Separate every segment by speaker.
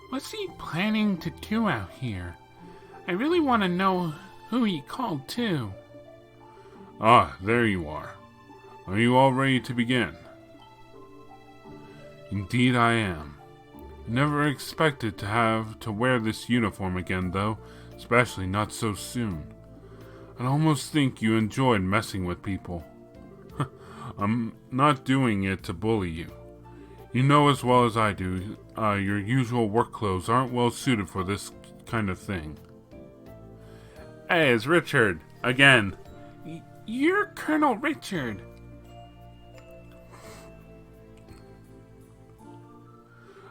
Speaker 1: What's he planning to do out here? I really want to know who he called too.
Speaker 2: Ah, there you are. Are you all ready to begin? Indeed I am. Never expected to have to wear this uniform again though, especially not so soon. I almost think you enjoyed messing with people. I'm not doing it to bully you. You know as well as I do, your usual work clothes aren't well suited for this kind of thing.
Speaker 1: Hey, it's Richard, again. You're Colonel Richard.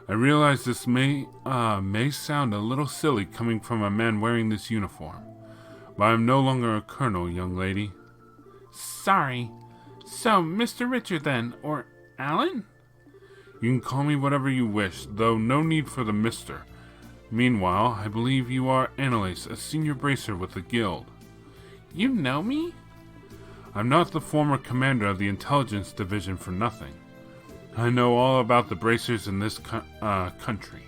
Speaker 2: I realize this may sound a little silly coming from a man wearing this uniform, but I'm no longer a colonel, young lady.
Speaker 1: Sorry. So, Mr. Richard then, or Alan?
Speaker 2: You can call me whatever you wish, though no need for the Mr. Meanwhile, I believe you are Anelace, a senior bracer with the guild.
Speaker 1: You know me?
Speaker 2: I'm not the former commander of the intelligence division for nothing. I know all about the bracers in this country.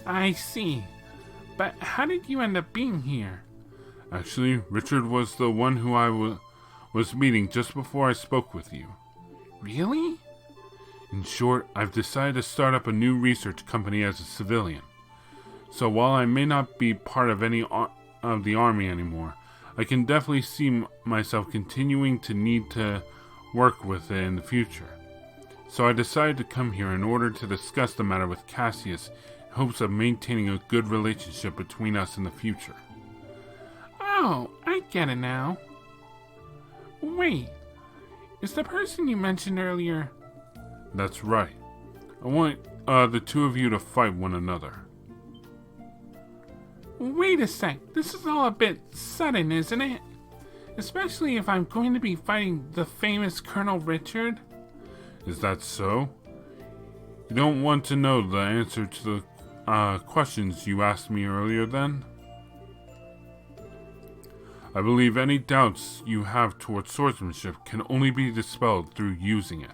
Speaker 1: I see. But how did you end up being here?
Speaker 2: Actually, Richard was the one who I was meeting just before I spoke with you.
Speaker 1: Really?
Speaker 2: In short, I've decided to start up a new research company as a civilian. So while I may not be part of any of the army anymore, I can definitely see myself continuing to need to work with it in the future. So I decided to come here in order to discuss the matter with Cassius in hopes of maintaining a good relationship between us in the future.
Speaker 1: Oh, I get it now. Wait, is the person you mentioned earlier...
Speaker 2: That's right. I want the two of you to fight one another.
Speaker 1: Wait a sec, this is all a bit sudden, isn't it? Especially if I'm going to be fighting the famous Colonel Richard.
Speaker 2: Is that so? You don't want to know the answer to the questions you asked me earlier then? I believe any doubts you have towards swordsmanship can only be dispelled through using it.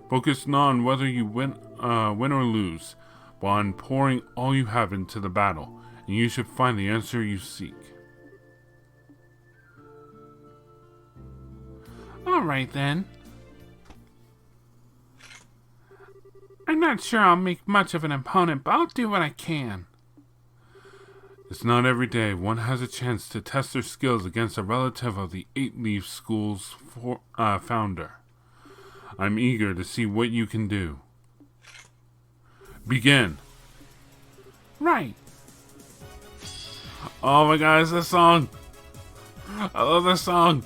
Speaker 2: Focus not on whether you win or lose, but on pouring all you have into the battle, and you should find the answer you seek.
Speaker 1: Alright then. I'm not sure I'll make much of an opponent, but I'll do what I can.
Speaker 2: It's not every day one has a chance to test their skills against a relative of the Eight Leaf School's founder. I'm eager to see what you can do. Begin.
Speaker 1: Right.
Speaker 2: Oh my god, it's this song. I love this song.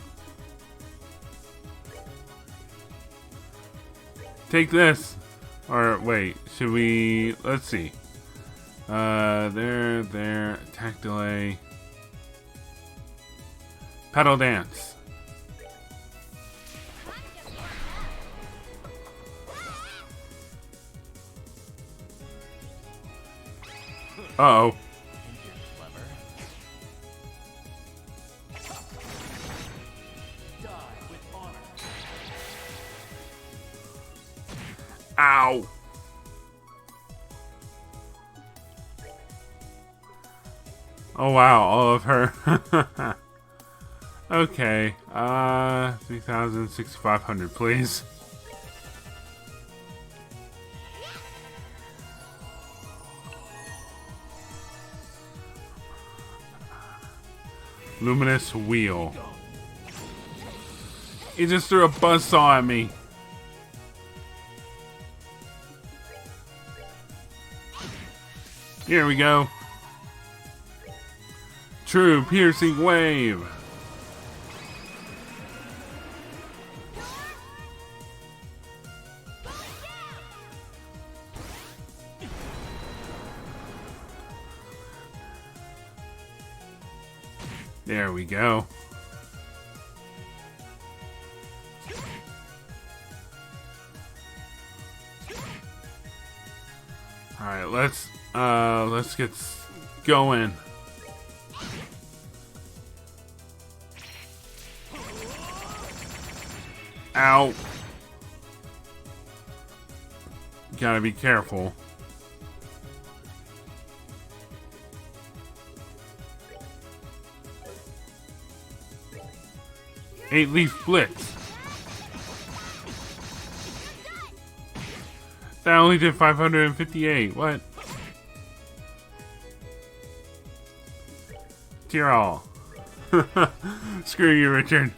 Speaker 2: Take this. Or wait, should we... Let's see. There, attack delay. Pedal dance. Uh-oh. Ow. Oh wow, all of her. Okay, 3,000, 6,500, please. Luminous wheel. He just threw a buzzsaw at me. Here we go. True piercing wave. There we go. All right, let's get going. Ow. Gotta be careful. Eight-leaf blitz. That only did 558. What? Dear all. Screw you, Richard.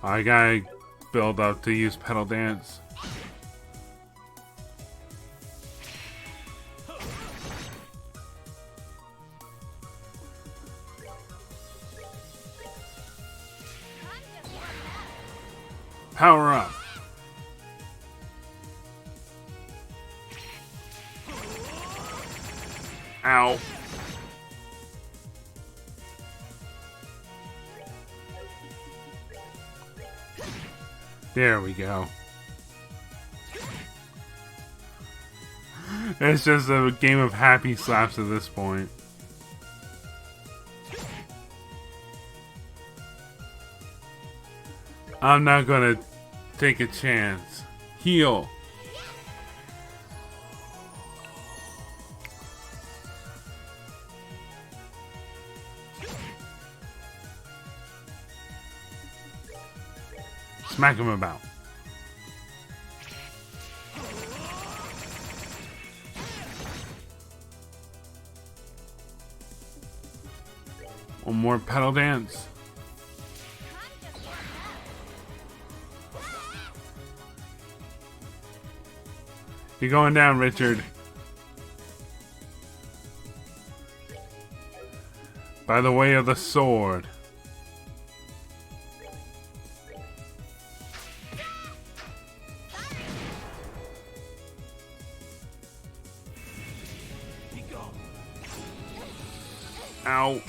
Speaker 2: I gotta build up to use pedal dance. Power up. Ow. There we go. It's just a game of happy slaps at this point. I'm not gonna take a chance. Heal. Smack him about. One more pedal dance. You're going down, Richard. By the way of the sword. Ow.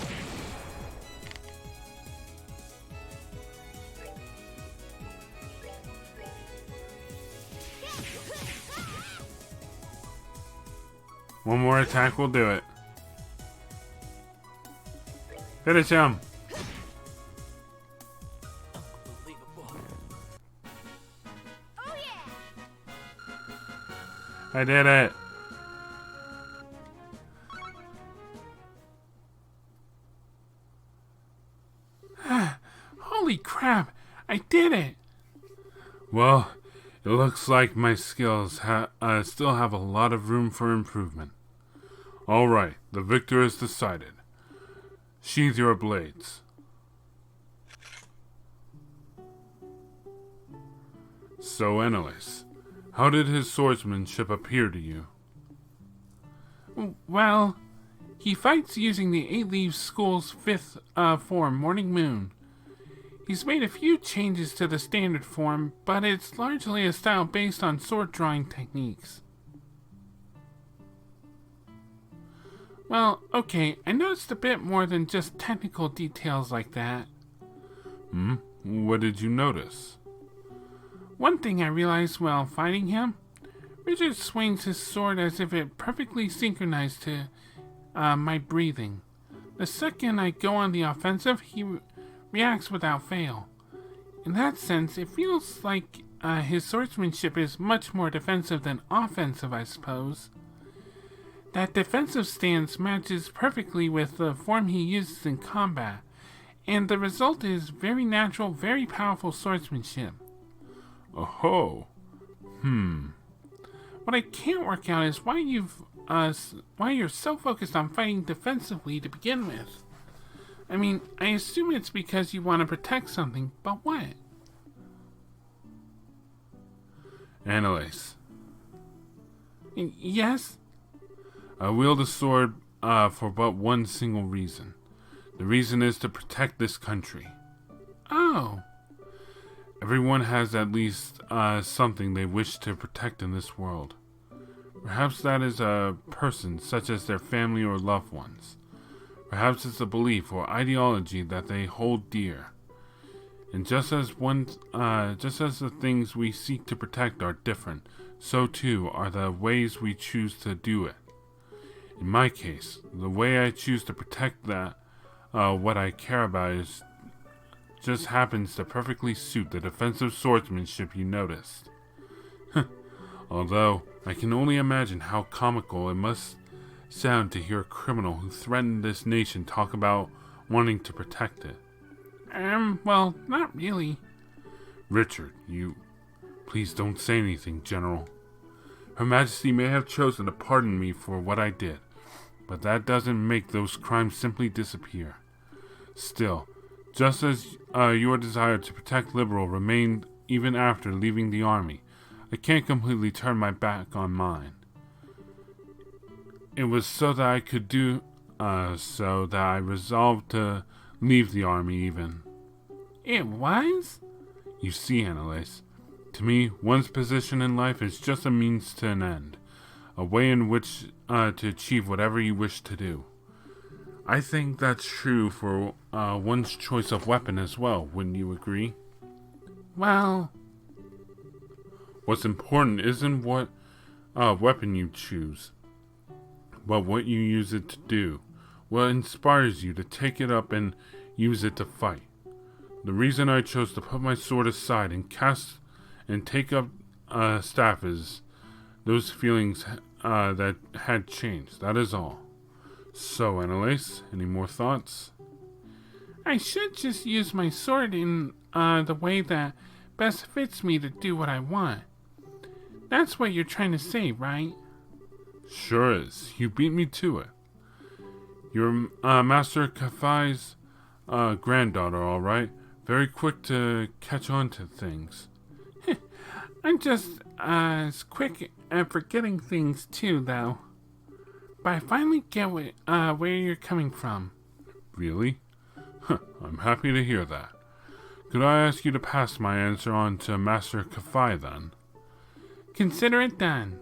Speaker 2: One more attack will do it. Finish him.
Speaker 3: Oh, yeah.
Speaker 2: I did it.
Speaker 1: Holy crap! I did it!
Speaker 2: Well, it looks like my skills still have a lot of room for improvement. Alright, the victor is decided. Sheathe your blades. So, Anelace, how did his swordsmanship appear to you?
Speaker 1: Well, he fights using the 8-Leaf School's 5th form, Morning Moon. He's made a few changes to the standard form, but it's largely a style based on sword drawing techniques. Well, okay, I noticed a bit more than just technical details like that.
Speaker 2: What did you notice?
Speaker 1: One thing I realized while fighting him, Richard swings his sword as if it perfectly synchronized to my breathing. The second I go on the offensive, he reacts without fail. In that sense, it feels like his swordsmanship is much more defensive than offensive, I suppose. That defensive stance matches perfectly with the form he uses in combat, and the result is very natural, very powerful swordsmanship.
Speaker 2: Oh-ho.
Speaker 1: What I can't work out is why you're so focused on fighting defensively to begin with. I mean, I assume it's because you want to protect something, but what?
Speaker 2: Anelace,
Speaker 1: Yes?
Speaker 2: I wield a sword for but one single reason. The reason is to protect this country.
Speaker 1: Oh.
Speaker 2: Everyone has at least something they wish to protect in this world. Perhaps that is a person, such as their family or loved ones. Perhaps it's a belief or ideology that they hold dear. And just as the things we seek to protect are different, so too are the ways we choose to do it. In my case, the way I choose to protect what I care about just happens to perfectly suit the defensive swordsmanship you noticed. Although, I can only imagine how comical it must sound to hear a criminal who threatened this nation talk about wanting to protect it.
Speaker 1: Well, not really.
Speaker 2: Richard, please don't say anything, General. Her Majesty may have chosen to pardon me for what I did, but that doesn't make those crimes simply disappear. Still, just as your desire to protect Liberal remained even after leaving the army, I can't completely turn my back on mine. It was so that I could do so that I resolved to leave the army even.
Speaker 1: It was?
Speaker 2: You see, Anelace, to me, one's position in life is just a means to an end, a way in which to achieve whatever you wish to do. I think that's true for one's choice of weapon as well, wouldn't you agree?
Speaker 1: Well,
Speaker 2: what's important isn't what weapon you choose, but what you use it to do, what inspires you to take it up and use it to fight. The reason I chose to put my sword aside and take up staff is those feelings that had changed. That is all. So, Anelace, any more thoughts?
Speaker 1: I should just use my sword in the way that best fits me to do what I want. That's what you're trying to say, right?
Speaker 2: Sure is. You beat me to it. You're Master Kafai's granddaughter, all right? Very quick to catch on to things.
Speaker 1: I'm just as quick at forgetting things too, though. But I finally get where you're coming from.
Speaker 2: Really? I'm happy to hear that. Could I ask you to pass my answer on to Master Kafai then?
Speaker 1: Consider it done.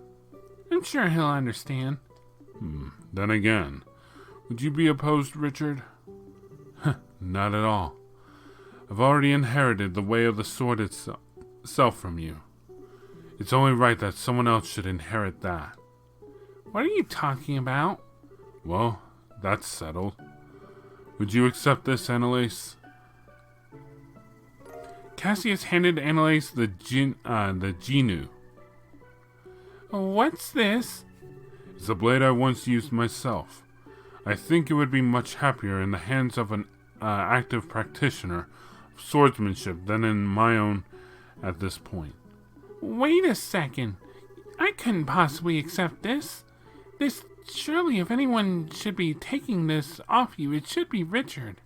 Speaker 1: I'm sure he'll understand.
Speaker 2: Then again, would you be opposed, Richard? Not at all. I've already inherited the way of the sword itself from you. It's only right that someone else should inherit that.
Speaker 1: What are you talking about?
Speaker 2: Well, that's settled. Would you accept this, Anelace?
Speaker 1: Cassius handed Anelace the Genu. What's this?
Speaker 2: It's a blade I once used myself. I think it would be much happier in the hands of an active practitioner of swordsmanship than in my own at this point.
Speaker 1: Wait a second. I couldn't possibly accept this. Surely if anyone should be taking this off you, it should be Richard.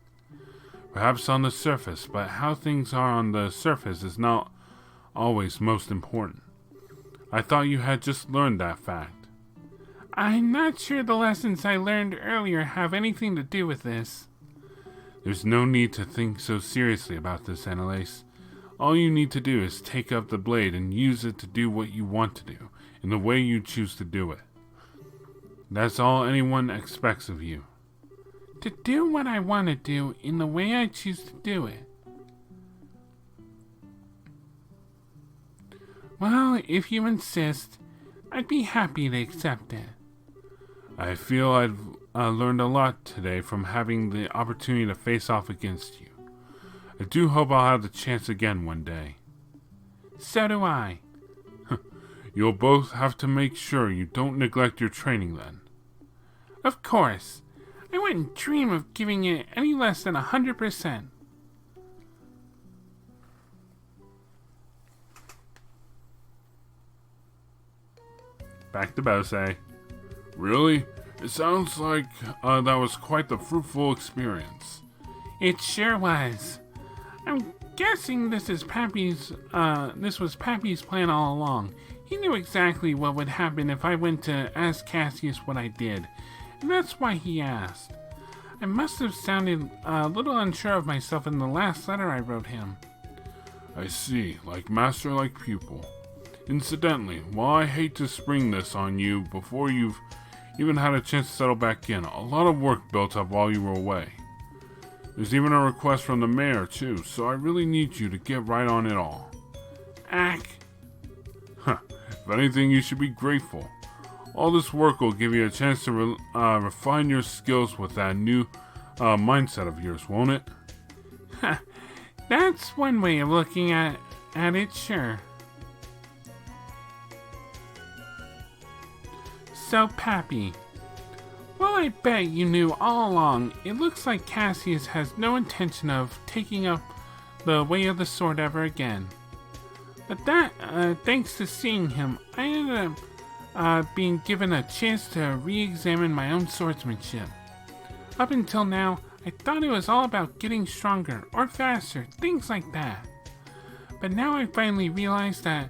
Speaker 2: Perhaps on the surface, but how things are on the surface is not always most important. I thought you had just learned that fact.
Speaker 1: I'm not sure the lessons I learned earlier have anything to do with this.
Speaker 2: There's no need to think so seriously about this, Anelace. All you need to do is take up the blade and use it to do what you want to do, in the way you choose to do it. That's all anyone expects of you.
Speaker 1: To do what I want to do in the way I choose to do it. Well, if you insist, I'd be happy to accept it.
Speaker 2: I feel I've learned a lot today from having the opportunity to face off against you. I do hope I'll have the chance again one day.
Speaker 1: So do I.
Speaker 2: You'll both have to make sure you don't neglect your training then.
Speaker 1: Of course. I wouldn't dream of giving it any less than 100%.
Speaker 2: Back to Bose. Really? It sounds like that was quite the fruitful experience.
Speaker 1: It sure was. I'm guessing this was Pappy's plan all along. He knew exactly what would happen if I went to ask Cassius what I did, and that's why he asked. I must have sounded a little unsure of myself in the last letter I wrote him.
Speaker 2: I see, like master, like pupil. Incidentally, while I hate to spring this on you before you've even had a chance to settle back in, a lot of work built up while you were away. There's even a request from the mayor, too, so I really need you to get right on it all.
Speaker 1: Ack.
Speaker 2: If anything, you should be grateful. All this work will give you a chance to refine your skills with that new mindset of yours, won't it?
Speaker 1: That's one way of looking at it, sure. So, Pappy, well, I bet you knew all along. It looks like Cassius has no intention of taking up the way of the sword ever again. But that, thanks to seeing him, I ended up being given a chance to re-examine my own swordsmanship. Up until now, I thought it was all about getting stronger or faster, things like that. But now I finally realized that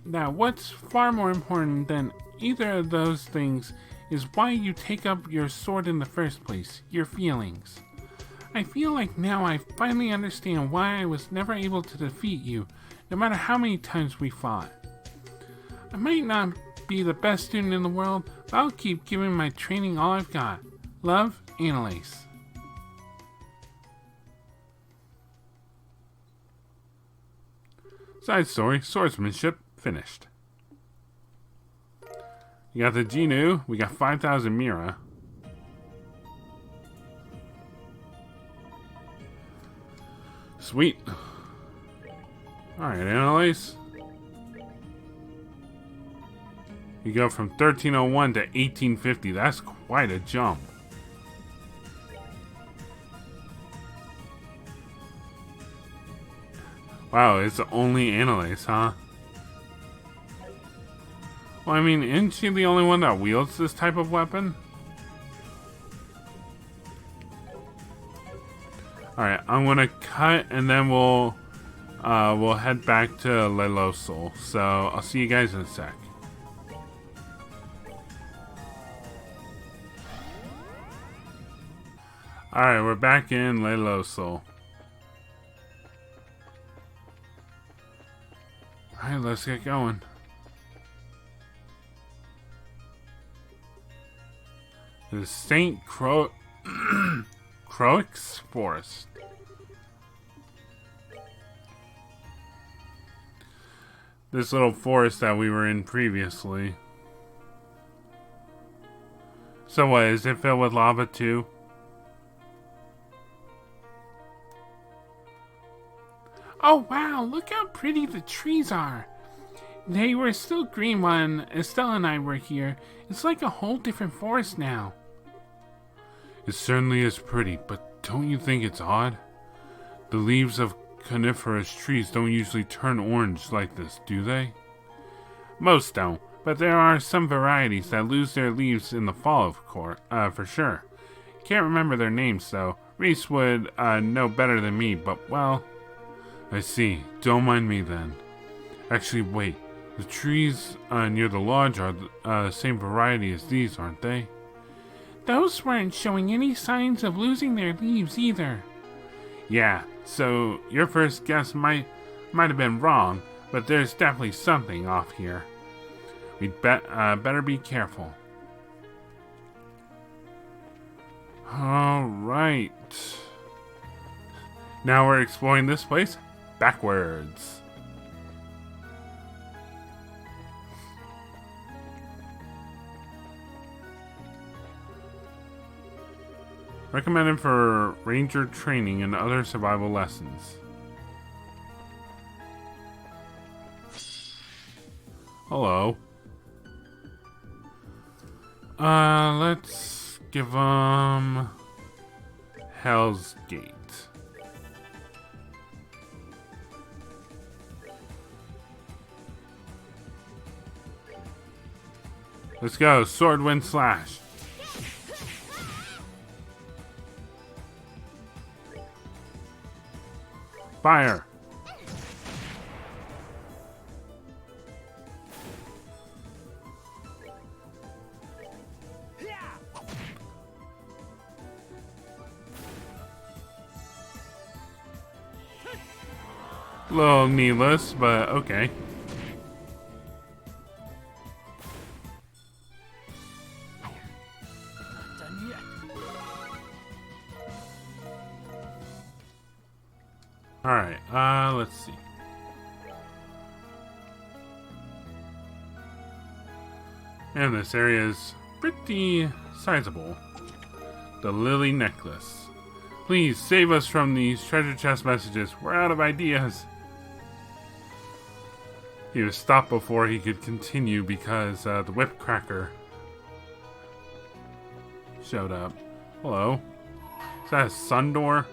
Speaker 1: what's far more important than either of those things is why you take up your sword in the first place, your feelings. I feel like now I finally understand why I was never able to defeat you, no matter how many times we fought. I might not be the best student in the world, but I'll keep giving my training all I've got. Love, Anelace.
Speaker 2: Side story, swordsmanship, finished. You got the Genu, we got 5,000 Mira. Sweet. Alright, Anelace. You go from 1301 to 1850. That's quite a jump. Wow, it's only Anelace, huh? Well, I mean, isn't she the only one that wields this type of weapon? Alright, I'm gonna cut and then we'll head back to Lelosol. So I'll see you guys in a sec. Alright, we're back in Lelosol. Alright, let's get going. The Saint Croix Forest. This little forest that we were in previously. So what, is it filled with lava too?
Speaker 1: Oh wow, look how pretty the trees are. They were still green when Estella and I were here. It's like a whole different forest now.
Speaker 2: It certainly is pretty, but don't you think it's odd? The leaves of coniferous trees don't usually turn orange like this, do they? Most don't, but there are some varieties that lose their leaves in the fall, of course, for sure. Can't remember their names, though. Reese would know better than me, but well... I see. Don't mind me, then. Actually, wait. The trees near the lodge are the same variety as these, aren't they?
Speaker 1: Those weren't showing any signs of losing their leaves either.
Speaker 2: Yeah, so your first guess might have been wrong, but there's definitely something off here. We'd better be careful. Alright. Now we're exploring this place backwards. Recommended for ranger training and other survival lessons. Hello. Let's give them Hell's Gate. Let's go, Sword Wind Slash. Fire! A little needless, but okay. Alright, let's see. And this area is pretty sizable. The Lily Necklace. Please save us from these treasure chest messages. We're out of ideas. He was stopped before he could continue because the whip cracker showed up. Hello. Is that a sun door?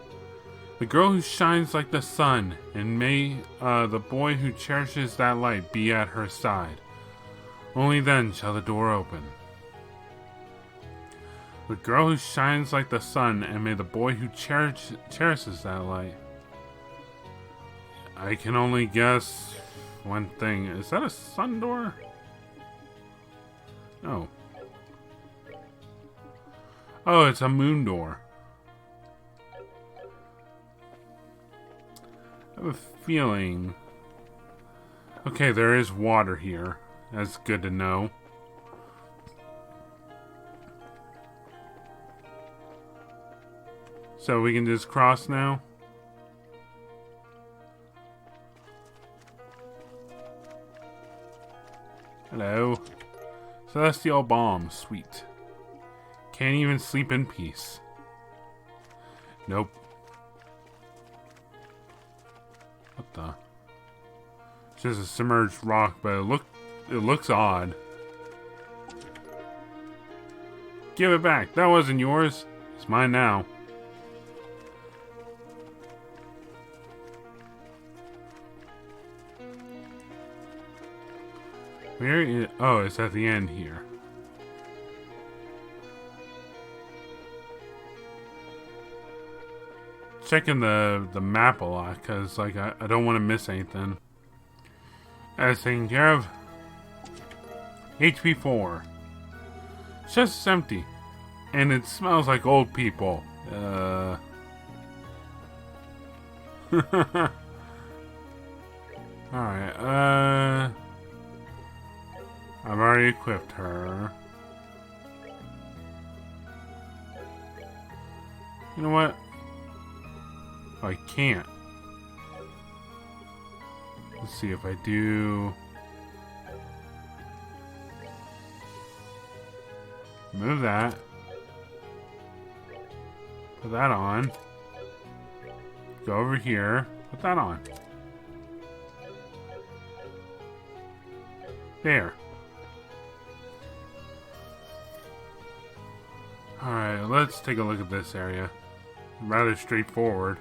Speaker 2: The girl who shines like the sun, and may the boy who cherishes that light be at her side. Only then shall the door open. The girl who shines like the sun, and may the boy who cherishes that light. I can only guess one thing. Is that a sun door? No. Oh, it's a moon door. I have a feeling... Okay, there is water here. That's good to know. So we can just cross now? Hello. Celestial Balm. Sweet. Can't even sleep in peace. Nope. What the? It's just a submerged rock, but it looks odd. Give it back. That wasn't yours. It's mine now. Where is... Oh, it's at the end here. Checking the map a lot, because like I don't want to miss anything. That's taken care of. HP 4. Chest is empty. And it smells like old people. Alright, I've already equipped her. You know what? I can't. Let's see if I do. Move that. Put that on. Go over here. Put that on. There. Alright, let's take a look at this area. Rather straightforward.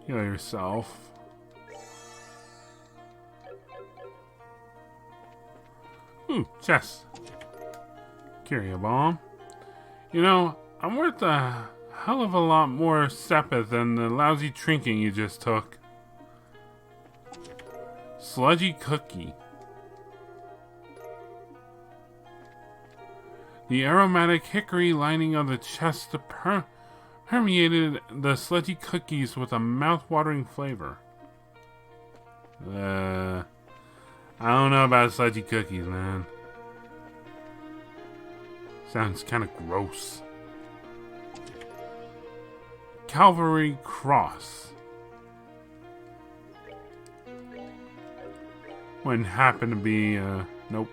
Speaker 2: Heal yourself. Ooh, chest. Carry a bomb. You know, I'm worth a hell of a lot more Sepith than the lousy trinket you just took. Sludgy cookie. The aromatic hickory lining of the chest permeated the sludgy cookies with a mouth-watering flavor. I don't know about sludgy cookies, man. Sounds kind of gross. Calvary Cross. Wouldn't happen to be, nope.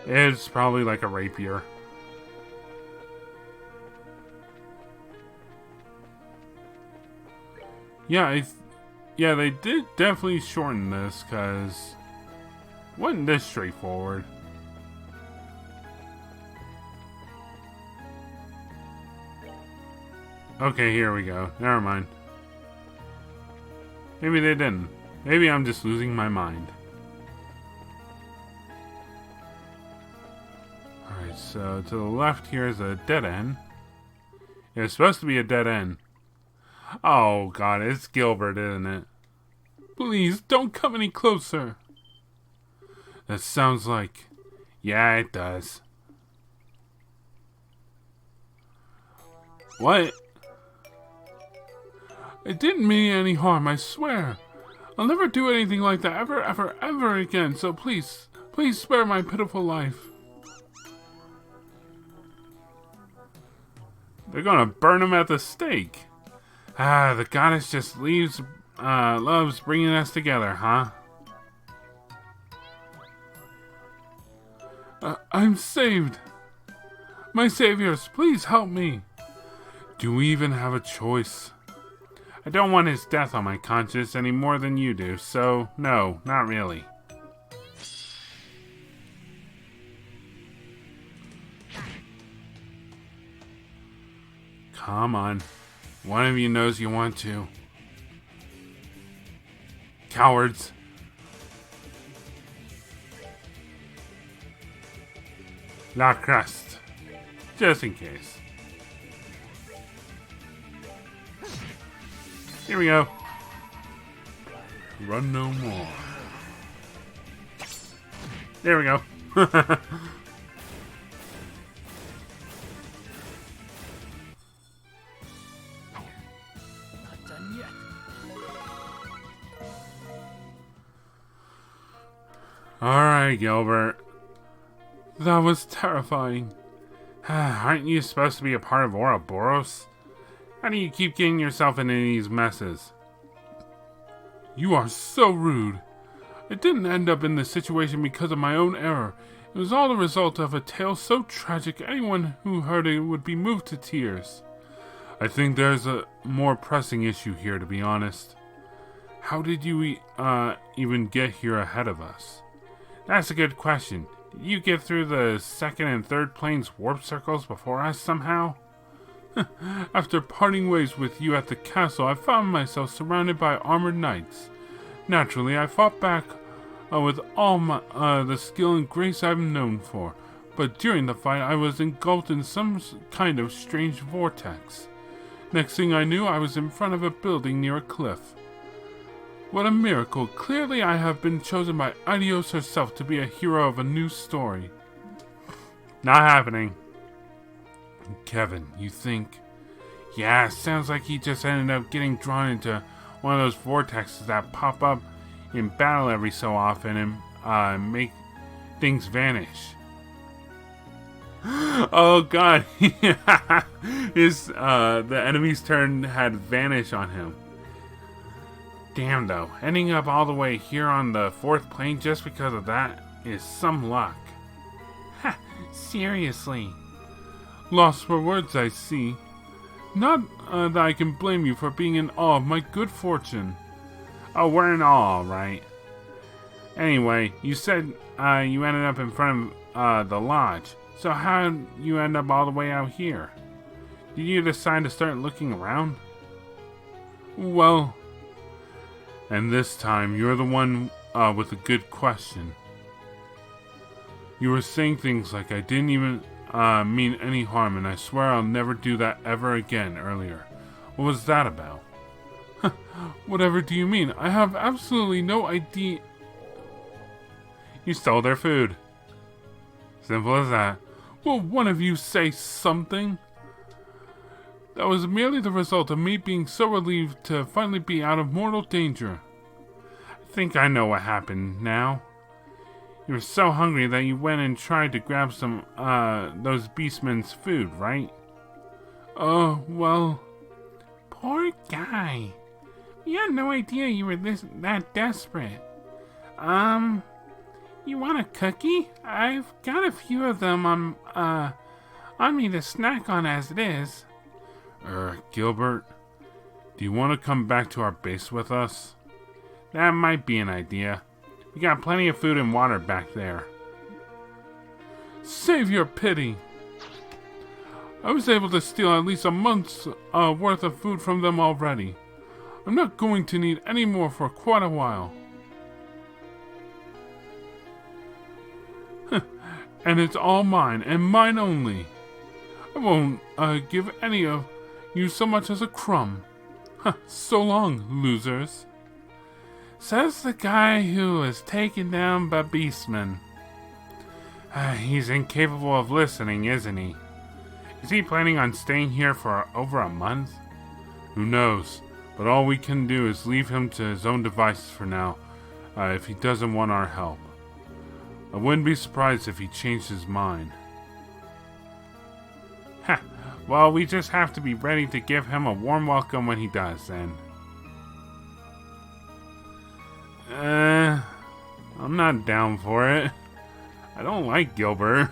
Speaker 2: It's probably like a rapier. Yeah, yeah, they did definitely shorten this, because it wasn't this straightforward. Okay, here we go. Never mind. Maybe they didn't. Maybe I'm just losing my mind. Alright, so to the left here is a dead end. It's supposed to be a dead end. Oh god, it's Gilbert, isn't it? Please, don't come any closer. That sounds like... Yeah, it does. What? It didn't mean any harm, I swear.
Speaker 1: I'll never do anything like that ever again, so please spare my pitiful life.
Speaker 2: They're gonna burn him at the stake. The goddess just loves bringing us together, huh?
Speaker 1: I'm saved. My saviors, please help me.
Speaker 2: Do we even have a choice? I don't want his death on my conscience any more than you do, so no, not really. Come on. One of you knows you want to. Cowards. La crust. Just in case. Here we go. Run no more. There we go. Alright, Gilbert.
Speaker 1: That was terrifying.
Speaker 2: Aren't you supposed to be a part of Ouroboros? How do you keep getting yourself into these messes?
Speaker 1: You are so rude. I didn't end up in this situation because of my own error. It was all the result of a tale so tragic anyone who heard it would be moved to tears.
Speaker 2: I think there's a more pressing issue here, to be honest. How did you even get here ahead of us? That's a good question. Did you get through the second and third planes warp circles before us somehow?
Speaker 1: After parting ways with you at the castle, I found myself surrounded by armored knights. Naturally, I fought back with all the skill and grace I'm known for, but during the fight I was engulfed in some kind of strange vortex. Next thing I knew, I was in front of a building near a cliff. What a miracle. Clearly I have been chosen by Idios herself to be a hero of a new story.
Speaker 2: Not happening.
Speaker 1: Kevin, you think?
Speaker 2: Yeah, sounds like he just ended up getting drawn into one of those vortexes that pop up in battle every so often and make things vanish.
Speaker 1: Oh god,
Speaker 2: the enemy's turn had vanish on him. Damn though, ending up all the way here on the fourth plane just because of that is some luck.
Speaker 1: Ha, seriously. Lost for words, I see. Not that I can blame you for being in awe of my good fortune.
Speaker 2: Oh, we're in awe, right? Anyway, you said you ended up in front of the lodge. So how'd you end up all the way out here? Did you decide to start looking around?
Speaker 1: Well...
Speaker 2: And this time, you're the one with a good question. You were saying things like I didn't even mean any harm, and I swear I'll never do that ever again earlier. What was that about?
Speaker 1: Whatever do you mean? I have absolutely no idea.
Speaker 2: You stole their food. Simple as that.
Speaker 1: Will one of you say something? That was merely the result of me being so relieved to finally be out of mortal danger.
Speaker 2: I think I know what happened now. You were so hungry that you went and tried to grab some, those beastmen's food, right?
Speaker 1: Well...
Speaker 4: Poor guy. We had no idea you were that desperate. You want a cookie? I've got a few of them on me to snack on as it is.
Speaker 2: Gilbert, do you want to come back to our base with us?
Speaker 1: That might be an idea. We got plenty of food and water back there. Save your pity. I was able to steal at least a month's worth of food from them already. I'm not going to need any more for quite a while. And it's all mine, and mine only. I won't give any of you so much as a crumb. So long, losers.
Speaker 4: Says the guy who was taken down by beastmen.
Speaker 1: He's incapable of listening, isn't he? Is he planning on staying here for over a month?
Speaker 2: Who knows? But all we can do is leave him to his own devices for now, if he doesn't want our help. I wouldn't be surprised if he changed his mind.
Speaker 1: Ha! Well, we just have to be ready to give him a warm welcome when he does, then.
Speaker 2: I'm not down for it. I don't like Gilbert.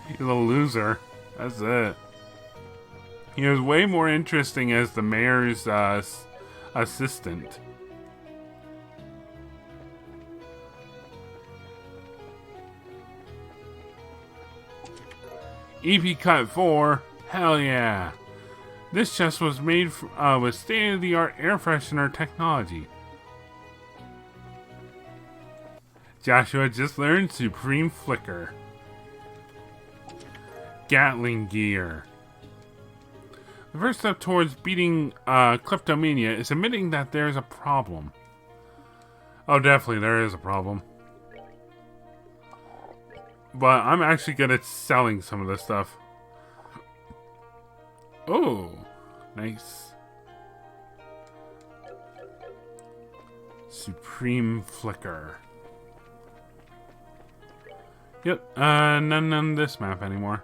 Speaker 2: He's a loser. That's it.
Speaker 1: He was way more interesting as the mayor's assistant. EP Cut 4, hell yeah! This chest was made with state-of-the-art air freshener technology. Joshua just learned Supreme Flicker. Gatling Gear. The first step towards beating kleptomania is admitting that there is a problem.
Speaker 2: Oh, definitely, there is a problem.
Speaker 1: But I'm actually good at selling some of this stuff. Oh, nice. Supreme Flicker. Yep, none on this map anymore.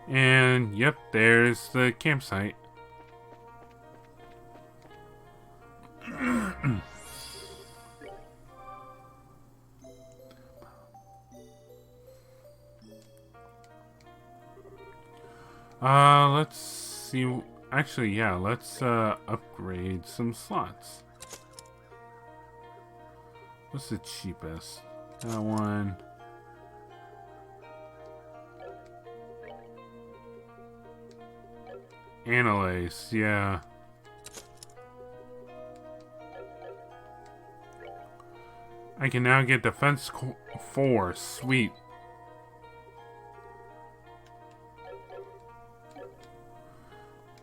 Speaker 1: And, yep, there's the campsite. Let's see. Actually, yeah, let's upgrade some slots. What's the cheapest? That one. Anelace, yeah. I can now get Defense 4, sweet.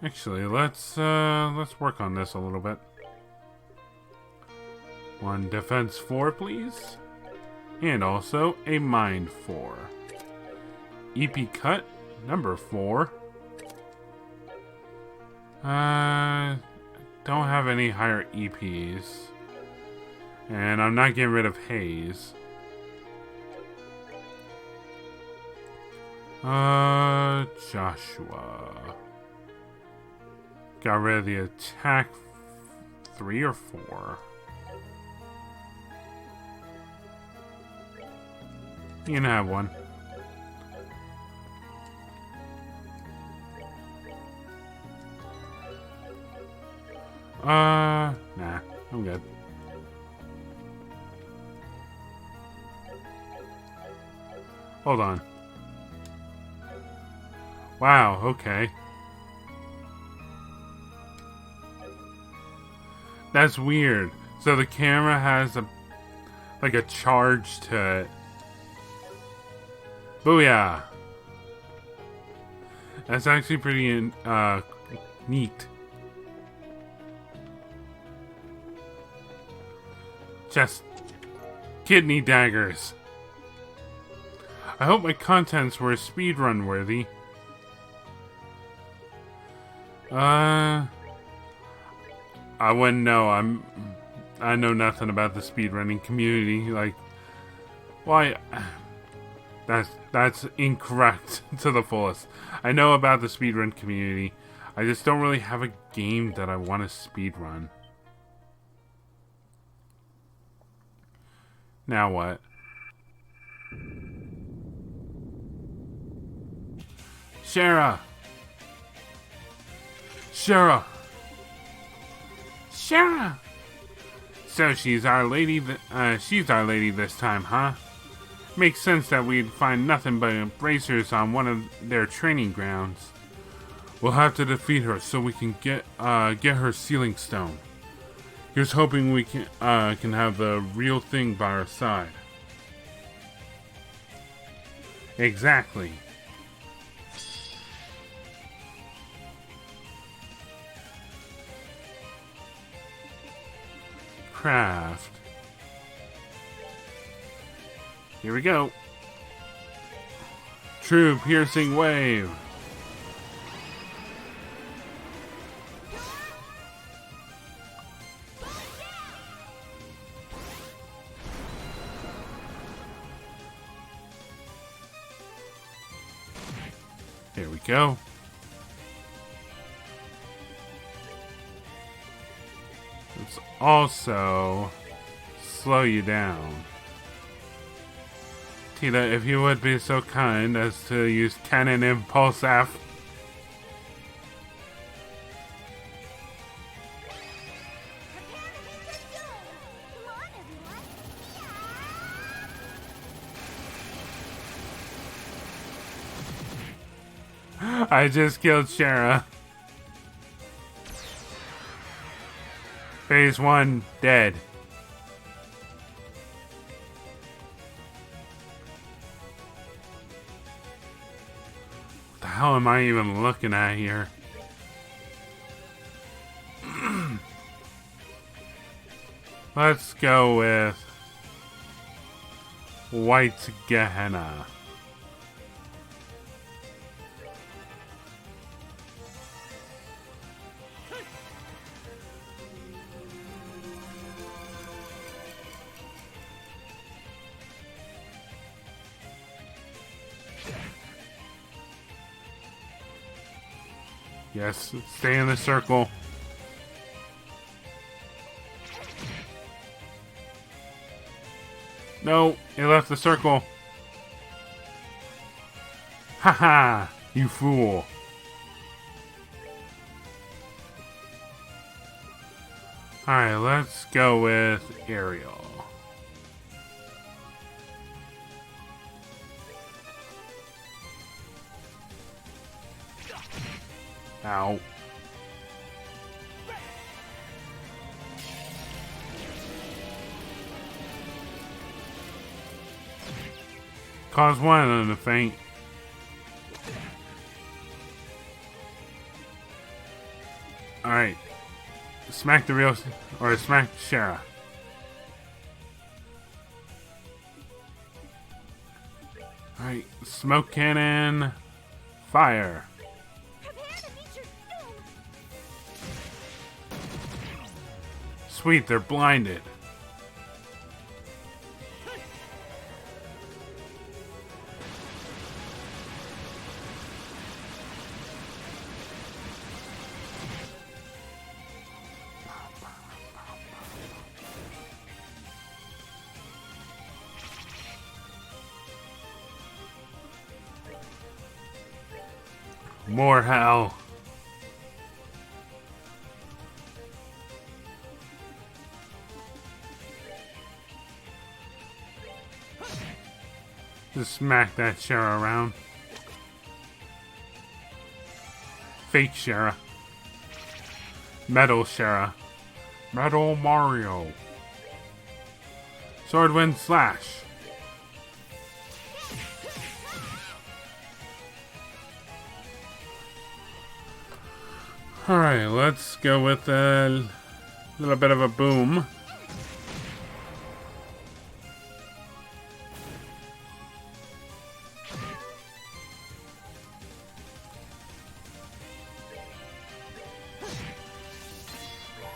Speaker 1: Actually, let's work on this a little bit. One Defense 4, please. And also a Mind 4. EP Cut, number 4. Don't have any higher EPs. And I'm not getting rid of Haze. Joshua. Got rid of the attack 3 or 4. You can have one. Nah, I'm good. Hold on. Wow, okay. That's weird. So the camera has like a charge to it. Booyah! That's actually pretty neat. Just kidney daggers. I hope my contents were speedrun worthy. I wouldn't know. I know nothing about the speedrunning community. Like, why? That's incorrect to the fullest. I know about the speedrun community. I just don't really have a game that I want to speedrun. Now what? Shara! Shara! Shara! So she's our lady. She's our lady this time, huh? Makes sense that we'd find nothing but bracers on one of their training grounds. We'll have to defeat her so we can get her sealing stone. Here's hoping we can have the real thing by our side. Exactly. Craft. Here we go. True piercing wave.
Speaker 2: Here we go. Let's also slow you down. Tina, if you would be so kind as to use Cannon Impulse F. I just killed Shara. Phase 1 dead. What the hell am I even looking at here? Let's go with White Gehenna. Yes, stay in the circle. No, he left the circle. Haha, you fool. Alright, let's go with Ariel. Ow. Cause one on the faint. Alright. Smack the real, or smack Shara. Alright, smoke cannon, fire. Sweet, they're blinded. More hell. Just smack that Shara around. Fake Shara. Metal Shara. Metal Mario. Swordwind Slash. Alright, let's go with a little bit of a boom.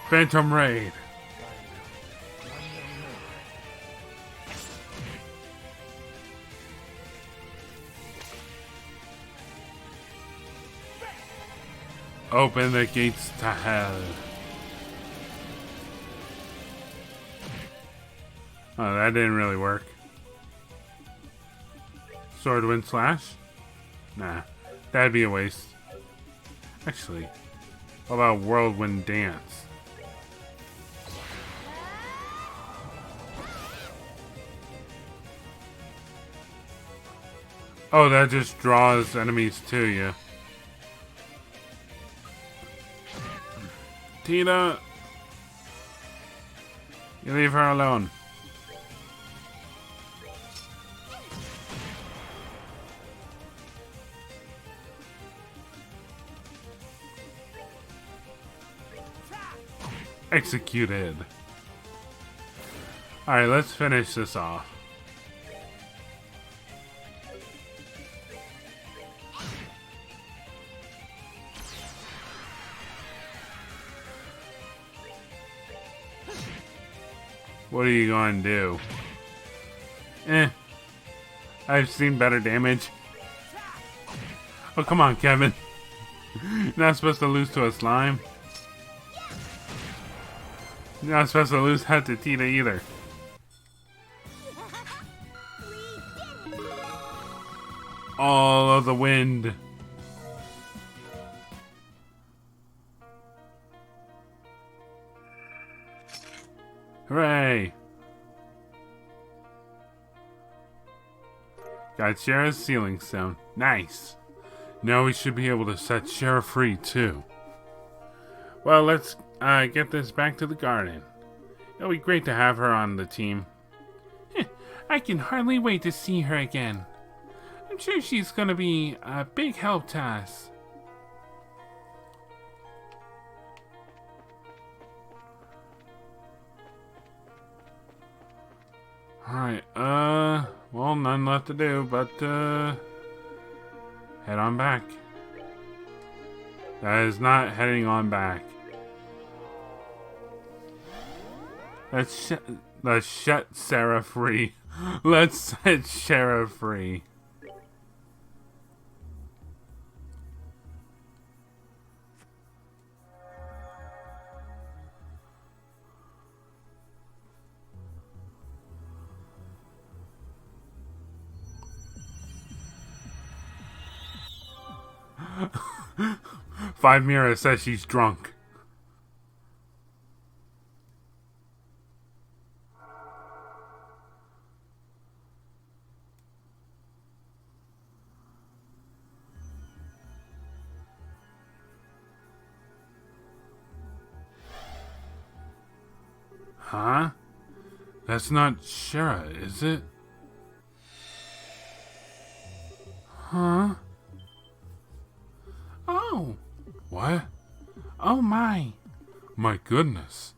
Speaker 2: Phantom Raid. Open the gates to hell. Oh, that didn't really work. Swordwind Slash? Nah, that'd be a waste. Actually, how about Whirlwind Dance? Oh, that just draws enemies to you. Tina! You leave her alone. Executed. Alright, let's finish this off. What are you going to do? I've seen better damage. Oh, come on, Kevin. You're not supposed to lose to a slime. You're not supposed to lose that to Tita either. All of the wind. Hooray! Got Shara's sealing stone. Nice. Now we should be able to set Shara free too. Well, let's get this back to the garden. It'll be great to have her on the team.
Speaker 1: I can hardly wait to see her again. I'm sure she's gonna be a big help to us.
Speaker 2: Alright, well, none left to do, but, head on back. That is not heading on back. Let's set Sarah free. Let's set Sarah free. Five Mira says she's drunk. Huh? That's not Shara, is it?
Speaker 1: Huh? Oh!
Speaker 2: What?
Speaker 1: Oh my!
Speaker 2: My goodness.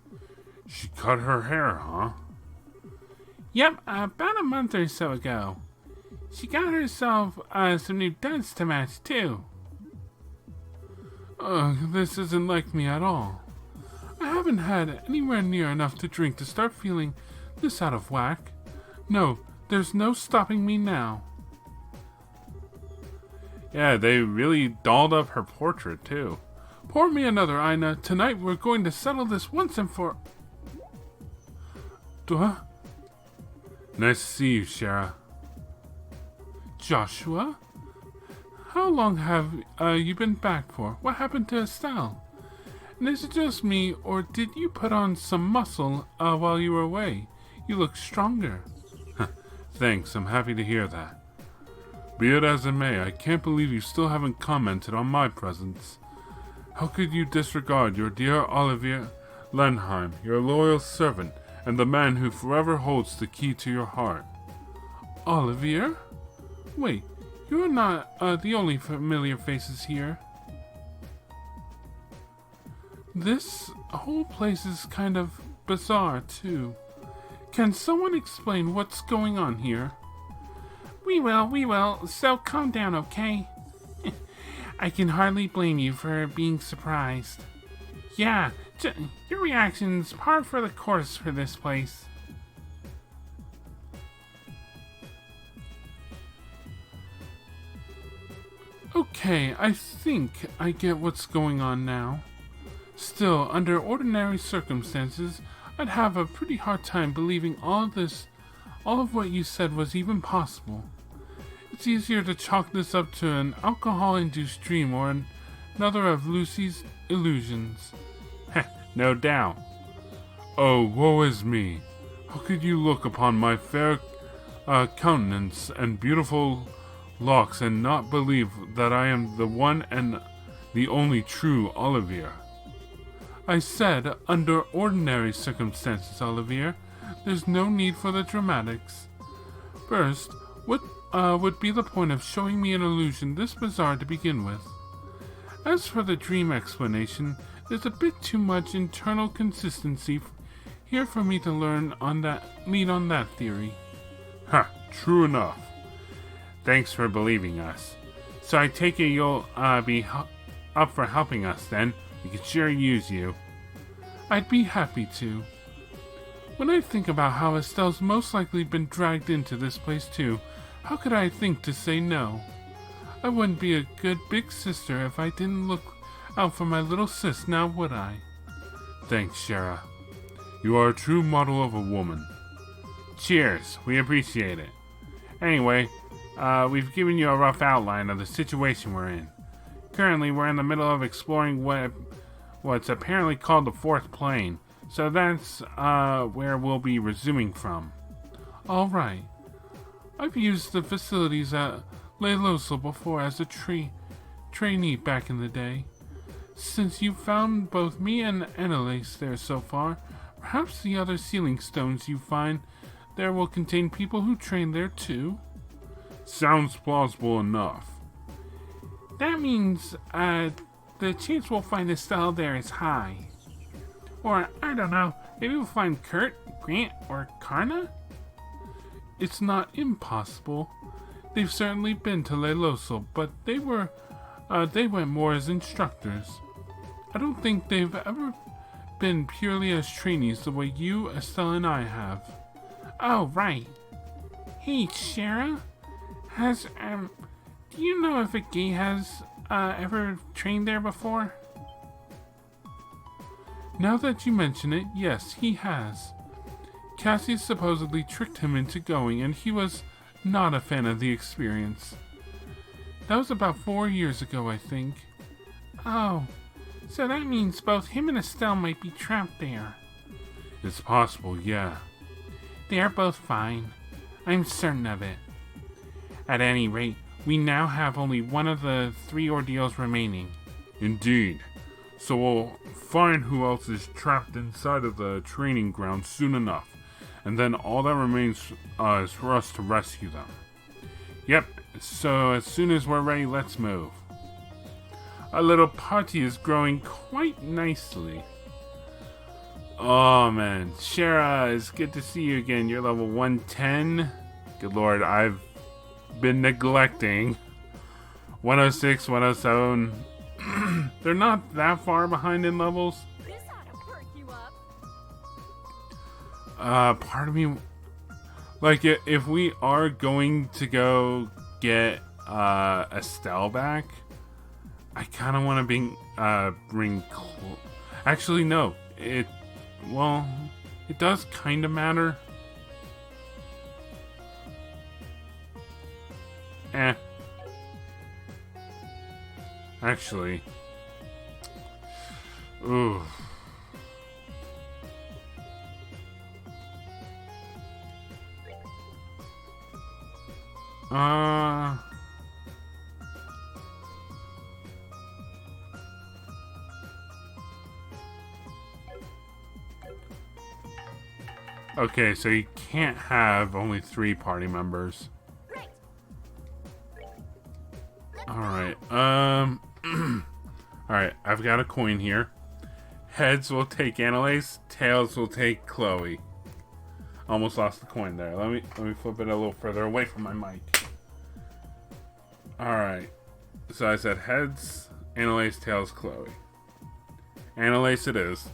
Speaker 2: She cut her hair, huh?
Speaker 1: Yep, about a month or so ago. She got herself some new duds to match too.
Speaker 2: Ugh, this isn't like me at all. I haven't had anywhere near enough to drink to start feeling this out of whack. No, there's no stopping me now. Yeah, they really dolled up her portrait, too. Pour me another, Ina. Tonight we're going to settle this once and for... Duh? Nice to see you, Shara. Joshua? How long have you been back for? What happened to Estelle? And is it just me, or did you put on some muscle while you were away? You look stronger. Thanks, I'm happy to hear that. Be it as it may, I can't believe you still haven't commented on my presence. How could you disregard your dear Olivier Lenheim, your loyal servant, and the man who forever holds the key to your heart? Olivier? Wait, you're not the only familiar faces here. This whole place is kind of bizarre, too. Can someone explain what's going on here?
Speaker 1: We will. So calm down, okay? I can hardly blame you for being surprised. Yeah, your reaction's par for the course for this place.
Speaker 2: Okay, I think I get what's going on now. Still, under ordinary circumstances, I'd have a pretty hard time believing all of what you said was even possible. It's easier to chalk this up to an alcohol-induced dream or another of Lucy's illusions. No doubt. Oh, woe is me. How could you look upon my fair countenance and beautiful locks and not believe that I am the one and the only true Olivier? I said, under ordinary circumstances, Olivier. There's no need for the dramatics. First, what would be the point of showing me an illusion this bizarre to begin with? As for the dream explanation, there's a bit too much internal consistency here for me to lead on that theory. Ha, true enough. Thanks for believing us. So I take it you'll be up for helping us then. We could sure use you. I'd be happy to. When I think about how Estelle's most likely been dragged into this place too, how could I think to say no?
Speaker 1: I wouldn't be a good big sister if I didn't look out for my little sis, now would I?
Speaker 2: Thanks, Shara. You are a true model of a woman.
Speaker 1: Cheers, we appreciate it. Anyway, we've given you a rough outline of the situation we're in. Currently, we're in the middle of exploring what's apparently called the fourth plane, so that's where we'll be resuming from.
Speaker 4: All right. I've used the facilities at Leloso before as a trainee back in the day. Since you found both me and Anelace there so far, perhaps the other sealing stones you find there will contain people who train there too?
Speaker 2: Sounds plausible enough.
Speaker 4: That means, the chance we'll find Estelle there is high. Or, I don't know, maybe we'll find Kurt, Grant, or Karna? It's not impossible. They've certainly been to Leloso, but they went more as instructors. I don't think they've ever been purely as trainees the way you, Estelle, and I have. Oh, right. Hey, Shara, do you know if a gay has, ever trained there before? Now that you mention it, yes, he has. Cassie supposedly tricked him into going, and he was not a fan of the experience. That was about 4 years ago, I think. Oh, so that means both him and Estelle might be trapped there.
Speaker 2: It's possible, yeah.
Speaker 4: They are both fine. I'm certain of it. At any rate, we now have only one of the 3 ordeals remaining.
Speaker 2: Indeed. So we'll find who else is trapped inside of the training ground soon enough. And then all that remains is for us to rescue them.
Speaker 1: Yep, so as soon as we're ready, let's move.
Speaker 2: Our little party is growing quite nicely. Oh man, Shara, it's good to see you again. You're level 110. Good lord, I've been neglecting 106, 107. They're not that far behind in levels.
Speaker 3: This ought to perk you up.
Speaker 2: Part of me, like, if we are going to go get Estelle back, I kind of want to bring actually, no, it does kind of matter. Actually, ooh. Okay, so you can't have only 3 party members.
Speaker 3: Great.
Speaker 2: Alright, alright, I've got a coin here. Heads will take Anelace, tails will take Chloe. Almost lost the coin there. Let me flip it a little further away from my mic. Alright. So I said heads, Anelace, tails, Chloe. Anelace it is.